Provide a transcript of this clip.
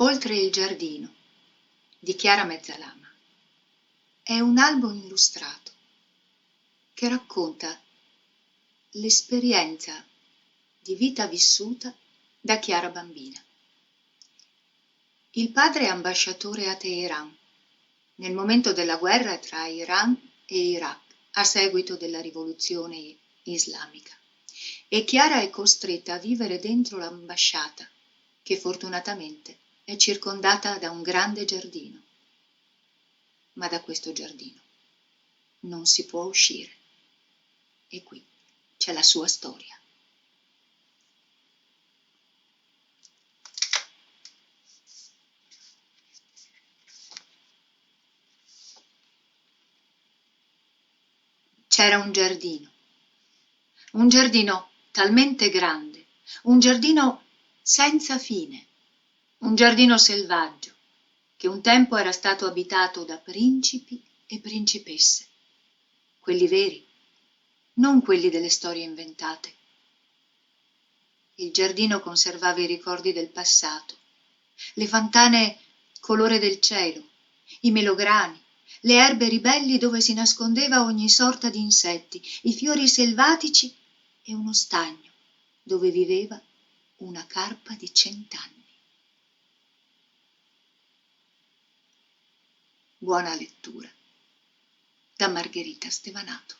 Oltre il giardino di Chiara Mezzalama è un albo illustrato che racconta l'esperienza di vita vissuta da Chiara bambina. Il padre è ambasciatore a Teheran nel momento della guerra tra Iran e Iraq a seguito della rivoluzione islamica e Chiara è costretta a vivere dentro l'ambasciata che fortunatamente è circondata da un grande giardino. Ma da questo giardino non si può uscire. E qui c'è la sua storia. C'era un giardino talmente grande, un giardino senza fine, un giardino selvaggio che un tempo era stato abitato da principi e principesse, quelli veri, non quelli delle storie inventate. Il giardino conservava i ricordi del passato, le fontane colore del cielo, i melograni, le erbe ribelli dove si nascondeva ogni sorta di insetti, i fiori selvatici e uno stagno dove viveva una carpa di 100 anni. Buona lettura da Margherita Stevanato.